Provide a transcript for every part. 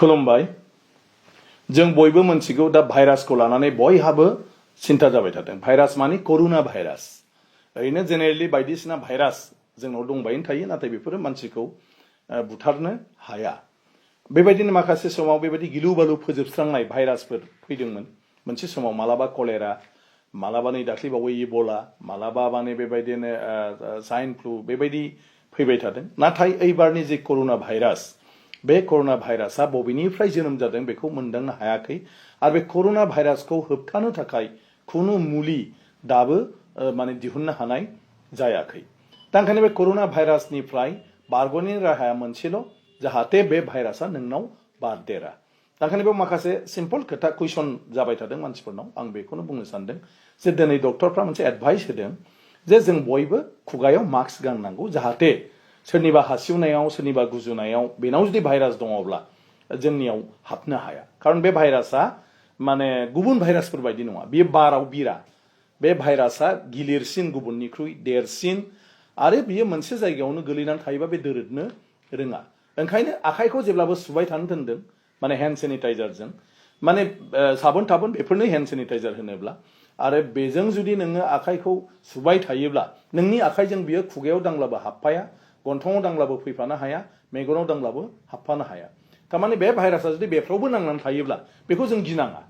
खुलुमबाय जों बयबो मोनथिगौ दा भाइरासखौ लानानै बयहाबो सिन्था जाबाय थादों भाइरास माने करुना भाइरास ओरैनो जेनेरेलि बायदिसिना भाइरास जोंनाव दंबायनो थायो नाथाय बेफोरो मानसिखौ बुथारनो हाया बेबायदिनो माखासे समाव बेबायदि गिलु-बालु फोजोबस्रांनाय भाइरासफोर फैदोंमोन मोनसे समाव मालाबा कलेरा मालाबा नै दाख्लैबावै इबोला मालाबा माने बेबायदिनो स्वाइन फ्लु बेबायदि फैबाय थादों नाथाय एबारनि जे करुना भाइरास बे करुना भाइरासआ बबेनिफ्राय जोनोम जादों बेखौ मोनदांनो हायाखै आरो बे करुना भाइरासखौ होबथानो थाखाय खुनु मुलि दाबो माने दिहुननो हानाय जायाखै दा ओंखायनो बे करुना भाइरासनिफ्राय बारग'नायनि राहाया मोनसेल' जाहाथे बे भाइरासआ नोंनाव बारदेरा दा ओंखायनो बेयाव माखासे सिम्पल खोथा कुइसन जाबाय थादों मानसिफोरनाव आं बेखौनो बुंनो सानदों जे दिनै डक्टरफ्रा मोनसे एडभाइस होदों जे जों बयबो खुगायाव मास्क गाननांगौ जाहाथे सोरनिबा हासिवनायाव सोरनिबा गुजुनायाव बेनाव जुदि भाइरास दङब्ला जोंनियाव हाबनो हाया खारन बे भाइरासआ माने गुबुन भाइरासफोर बायदि नङा बेयो बाराव बिरा बे भाइरासआ गिलिरसिन गुबुननिख्रुइ देरसिन आरो बियो मोनसे जायगायावनो गोलैनानै थायोबा बे दोरोदनो रोङा ओंखायनो आखाइखौ जेब्लाबो सुबाय थानो दोनदों माने हेन्ड सेनिटाइजारजों माने साबोन थाबोन बेफोरनो हेन्ड सेनिटाइजार होनोब्ला आरो बेजों जुदि नोङो आखाइखौ सुबाय थायोब्ला नोंनि आखाइजों बियो खुगायाव दांब्लाबो हाबफाया गन्थङाव दांब्लाबो फैफानो हाया मेगनाव दांब्लाबो हाबफानो हाया थारमाने बे भाइरासआ जुदि बेफ्रावबो नांनानै थायोब्ला बेखौ जों गिनाङा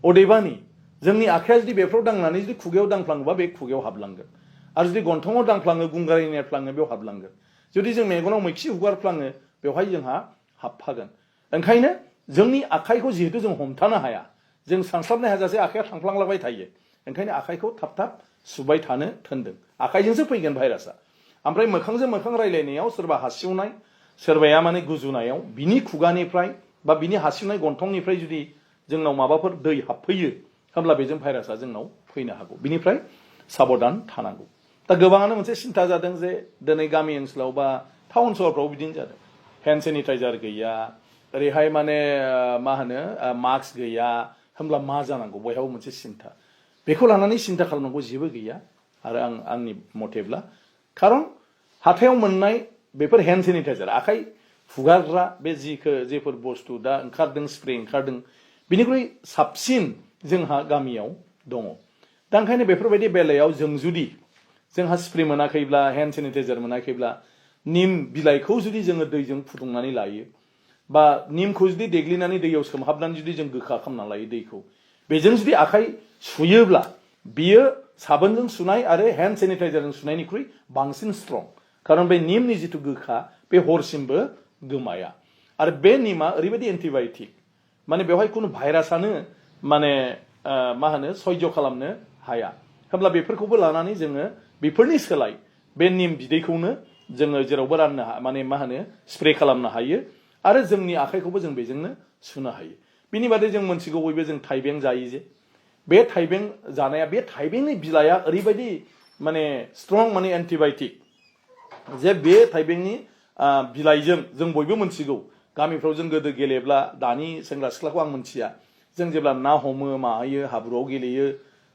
अदेबानि जोंनि आखाइया जुदि बेफ्राव दांनानै जुदि खुगायाव दांफ्लाङोबा बे खुगायाव हाबलांगोन आरो जुदि गन्थङाव दांफ्लाङो गुंगारि नेरफ्लाङो बेयाव हाबलांगोन जुदि जों मेगनाव मैखि हुगारफ्लाङो बेवहाय जोंहा हाबफागोन ओंखायनो जोंनि आखाइखौ जिहेतु जों हमथानो हाया जों सानस्लाबनो हाजासे आखाइया थांफ्लांलाबाय थायो ओंखायनो आखाइखौ थाब थाब सुबाय थानो थोनदों आखाइजोंसो फैगोन भाइरासआ ओमफ्राय मोखांजों मोखां रायलायनायाव सोरबा हासिवनाय सोरबाया माने गुजुनायाव बिनि खुगानिफ्राय बा बिनि हासिवनाय गन्थंनिफ्राय जुदि जोंनाव माबाफोर दै हाबफैयो होमब्ला बेजों भाइरासआ जोंनाव फैनो हागौ बिनिफ्राय साबधान थानांगौ दा गोबाङानो मोनसे सिन्था जादों जे दिनै गामि ओनसोलाव बा टाउन सहरफ्राव बिदिनो जादों हेन्ड सेनिटाइजार गैया ओरैहाय माने मा होनो मास्क गैया होमब्ला मा जानांगौ बयहाबो मोनसे सिन्था बेखौ लानानै सिन्था खालामनांगौ जेबो गैया आरो आंनि मथेब्ला खारन हाथायाव मोननाय बेफोर हेन्ड सेनिटाइजार आखाइ हुगारग्रा बे जेफोर बुस्थु दा ओंखारदों स्प्रे ओंखारदों बिनिख्रुइ साबसिन जोंहा गामियाव दङ दा ओंखायनो बेफोरबायदि बेलायाव जों जुदि जोंहा स्प्रे मोनाखैब्ला हेन्ड सेनिटाइजार मोनाखैब्ला निम बिलाइखौ जुदि जोङो दैजों फुदुंनानै लायो बा निमखौ जुदि देग्लिनानै दैयाव सोमहाबनानै जुदि जों गोखा खालामना लायो दैखौ बेजों जुदि आखाइ सुयोब्ला बियो साबोनजों सुनाय आरो हेन्ड सेनिटाइजारजों सुनायनिख्रुइ बांसिन स्ट्रं खारन बे निमनि जिथु गोखा बे हरसिमबो गोमाया आरो बे निमा ओरैबायदि एन्टिबायटिक माने बेवहाय खुनु भाइरासआनो माने मा होनो सह्य खालामनो हाया होमब्ला बेफोरखौबो लानानै जोङो बेफोरनि सोलाय बे निम बिदैखौनो जोङो जेरावबो राननो माने मा होनो स्प्रे खालामनो हायो आरो जोंनि आखाइखौबो जों बेजोंनो सुनो हायो बिनि बादै जों मोनथिगौ बयबो जों थाइबें जायो जे बे थाइबें जानाया बे थाइबेंनि बिलाइया ओरैबायदि माने स्ट्रं माने एन्टिबायटिक जे बे थाइबेंनि बिलाइजों जों बयबो मोनथिगौ गामिफ्राव जों गोदो गेलेब्ला दानि सेंग्रा सिख्लाखौ आं मोनथिया जों जेब्ला ना हमो मायो हाब्रुआव गेलेयो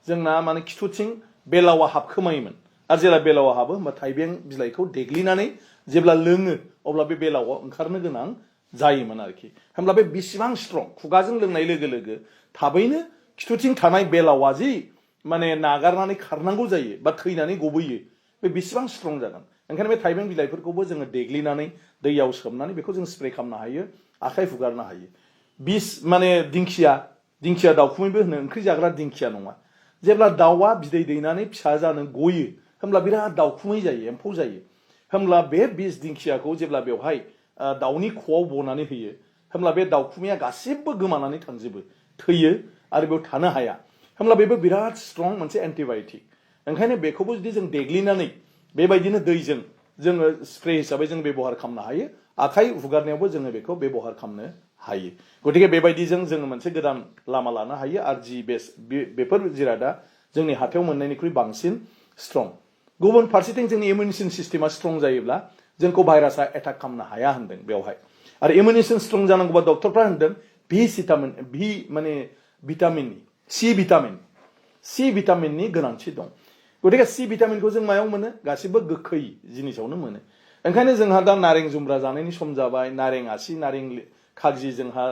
जोंना माने खिथुथिं बेलावा हाबखोमायोमोन आरो जेब्ला बेलावा हाबो होमबा थाइबें बिलाइखौ देग्लिनानै जेब्ला लोङो अब्ला बे बेलावा ओंखारनो गोनां जायोमोन आरोखि होमब्ला बे बेसेबां स्ट्रं खुगाजों लोंनाय लोगो लोगो थाबैनो खिथुथिं थानाय बेलावा जि माने नागारनानै खारनांगौ जायो बा थैनानै गबोयो बे बेसेबां स्ट्रं जागोन ओंखायनो बे थाइबें बिलाइफोरखौबो जोङो देग्लिनानै दैयाव सोमनानै बेखौ जों स्प्रे खालामनो हायो आखाइ हुगारनो हायो माने दिंखिया दाउखुमैबो होनो ओंख्रि जाग्रा दिंखिया नङा जेब्ला दाउआ बिदै दैनानै फिसा जानो गयो होमब्ला बिराद दाउखुमै जायो एम्फौ जायो होमब्ला बे बिस दिंखियाखौ जेब्ला बेवहाय दाउनि ख'आव बनानै होयो होमब्ला बे दाउखुमैया गासिबो गोमानानै थांजोबो थैयो आरो बेयाव थानो हाया होमब्ला बेबो बिराद स्ट्रं मोनसे एन्टिबायटिक ओंखायनो बेखौबो जुदि जों देग्लिनानै बेबायदिनो दैजों जोङो स्प्रे हिसाबै जों बेबहार खालामनो हायो आखाइ हुगारनायावबो जोङो बेखौ बेबहार खालामनो हायो गतिके बेबायदिजों जोङो मोनसे गोदान लामा लानो हायो आरो जि बेफोर जिरादा जोंनि हाथायाव मोननायनिख्रुइ बांसिन स्ट्रं गुबुन फारसेथिं जोंनि इमिउनिसन सिस्टेमा स्ट्रं जायोब्ला जोंखौ भाइरासआ एटाक खालामनो हाया होनदों बेवहाय आरो इमिउनिसन स्ट्रं जानांगौबा डक्टरफ्रा होनदों सि भिटामिननि गोनांथि दं गतिके सि भिटामिनखौ जों मायाव मोनो गासिबो गोखै जिनिसावनो मोनो ओंखायनो जोंहा दा नारें जुम्ब्रा जानायनि सम जाबाय नारें आसि नारें खागजि जोंहा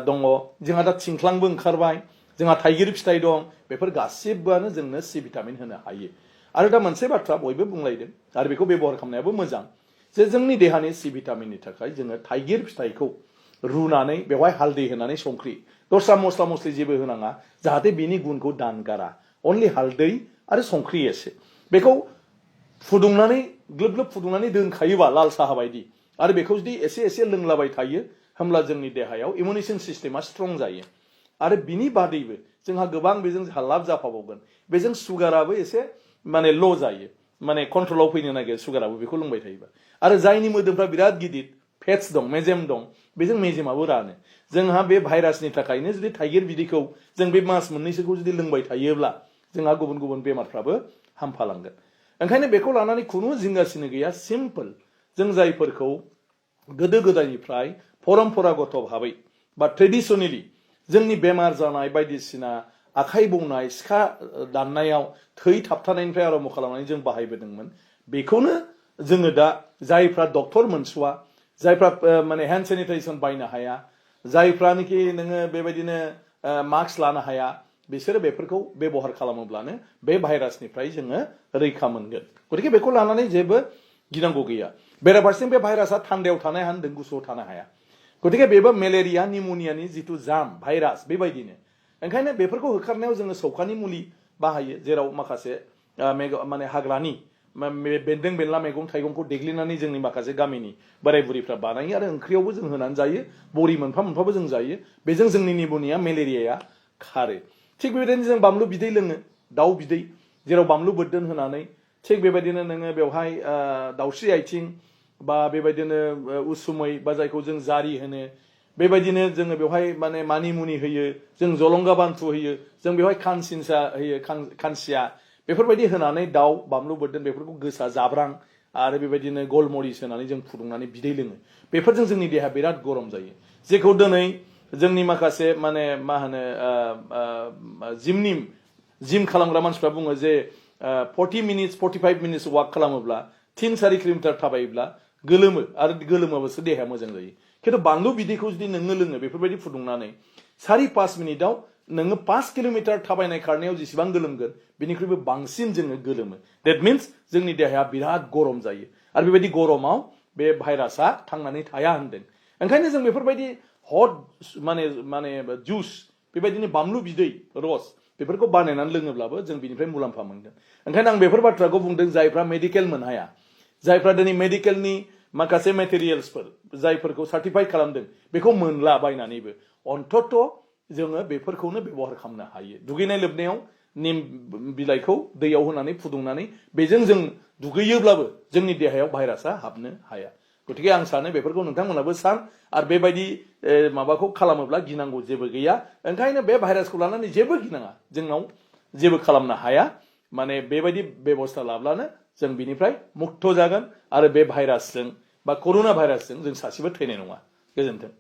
दङ जोंहा दा थिंख्लांबो ओंखारबाय जोंहा थाइगिर फिथाइ दं बेफोर गासिबोआनो जोंनो सि भिटामिन होनो हायो आरो दा मोनसे बाथ्रा बयबो बुंलायदों आरो बेखौ बेबहार खालामनायाबो मोजां जे जोंनि देहानि सि भिटामिननि थाखाय जोङो थाइगिर फिथाइखौ रुनानै बेवहाय हालदै होनानै संख्रि दस्रा मस्ला मस्लि जेबो होनाङा जाहाथे बिनि गुनखौ दानगारा अनलि हालदै आरो संख्रि एसे बेखौ फुदुंनानै ग्लोब ग्लोब फुदुंनानै दोनखायोबा लाल साहा बायदि आरो बेखौ जुदि एसे एसे लोंलाबाय थायो होमब्ला जोंनि देहायाव इमिउनिसन सिस्टेमा स्ट्रं जायो आरो बिनि बादैबो जोंहा गोबां बेजों जोंहा लाब जाफाबावगोन बेजों सुगाराबो एसे माने ल' जायो माने कन्ट्रलाव फैनो नागिरो सुगाराबो बेखौ लोंबाय थायोबा आरो जायनि मोदोमफ्रा बिराद गिदिर फेट्स दं मेजेम दं बेजों मेजेमाबो रानो जोंहा बे भाइरासनि थाखायनो जुदि थाइगिर बिदैखौ जों बे मास मोननैसोखौ जुदि लोंबाय थायोब्ला जोंहा गुबुन गुबुन बेमारफ्राबो हामफालांगोन ओंखायनो बेखौ लानानै खुनु जिंगासिनो गैया सिम्पल जों जायफोरखौ गोदो गोदायनिफ्राय परम्परागत भाबै बा ट्रेडिशनेलि जोंनि बेमार जानाय बायदिसिना आखाइ बौनाय सिखा दाननायाव थै थाबथानायनिफ्राय आरम्भ खालामनानै जों बाहायबोदोंमोन बेखौनो जोङो दा जायफ्रा डक्टर मोनस'वा जायफ्रा माने हेन्ड सेनिटाइजेसन बायनो हाया जायफ्रानोखि नोङो बेबायदिनो मास्क लानो हाया बिसोरो बेफोरखौ बेबहार खालामोब्लानो बे भाइरासनिफ्राय जोङो रैखा मोनगोन गतिके बेखौ लानानै जेबो गिनांगौ गैया बेराफारसेथिं बे भाइरासआ थान्दायाव थानो हाया होनदों गुसुआव थानो हाया गतिके बेबो मेलेरिया निम'नियानि जिथु जाम भाइरास बेबायदिनो ओंखायनो बेफोरखौ होखारनायाव जोङो सौखानि मुलि बाहायो जेराव माखासे माने हाग्रानि बेन्दों बेनला मैगं थाइगंखौ देग्लिनानै जोंनि माखासे गामिनि बोराय बुरिफ्रा बानायो आरो ओंख्रियावबो जों होनानै जायो बरि मोनफा मोनफाबो जों जायो बेजों जोंनि निम'निया मेलेरियाया खारो थिग बेबायदिनो जों बानलु बिदै लोङो दाउ बिदै जेराव बानलु बोरदोन होनानै थिग बेबायदिनो नोङो बेवहाय दाउस्रि आथिं बा बेबायदिनो उसुमै बा जायखौ जों जारि होनो बेबायदिनो जोङो बेवहाय माने मानिमुनि होयो जों जलंगा बान्थु होयो जों बेवहाय खानसिनसा होयो खानसिया बेफोरबायदि होनानै दाउ बानलु बोरदोन बेफोरखौ गोसा जाब्रां आरो बेबायदिनो गलमरिस होनानै जों फुदुंनानै बिदै लोङो बेफोरजों जोंनि देहाया बिराद गरम जायो जेखौ दिनै जोंनि माखासे माने मा होनो जिम खालामग्रा मानसिफ्रा बुङो जे 40 मिनिट्स 45 मिनिट्स वाक खालामोब्ला 3-4 किल'मिटार थाबायोब्ला गोलोमो आरो गोलोमाबासो देहाया मोजां जायो खिन्थु बानलु बिदैखौ जुदि नोङो लोङो बेफोरबायदि फुदुंनानै 4-5 मिनिटाव नोङो 5 किल'मिटार थाबायनाय खारनायाव जेसेबां गोलोमगोन बेनिख्रुइबो बांसिन जोङो गोलोमो देट मिन्स जोंनि देहाया बिराद गरम जायो आरो बेबायदि गरमाव बे भाइरासआ थांनानै थाया होनदों ओंखायनो जों बेफोरबायदि हट माने जुस बेबायदिनो बानलु बिदै रस बेफोरखौ बानायनानै लोङोब्लाबो जों बिनिफ्राय मुलाम्फा मोनगोन ओंखायनो आं बेफोर बाथ्राखौ बुंदों जायफ्रा मेडिकेल मोनहाया जायफ्रा दिनै मेडिकेलनि माखासे मेटेरियेल्सफोर जायफोरखौ सार्टिफाइड खालामदों बेखौ मोनला बायनानैबो अन्तत जोङो बेफोरखौनो बेबहार खालामनो हायो दुगैनाय लोबनायाव निम बिलाइखौ दैयाव होनानै फुदुंनानै बेजों जों दुगैयोब्लाबो जोंनि देहायाव भाइरासआ हाबनो हाया गतिके आं सानो बेफोरखौ नोंथांमोनाबो सान आरो बेबायदि माबाखौ खालामोब्ला गिनांगौ जेबो गैया ओंखायनो बे भाइरासखौ लानानै जेबो गिनाङा जोंनाव जेबो खालामनो हाया माने बेबायदि बेबस्था लाब्लानो जों बिनिफ्राय मुक्त जागोन आरो बे भाइरासजों बा कर'ना भाइरासजों जों सासेबो थैनाय नङा गोजोन्थों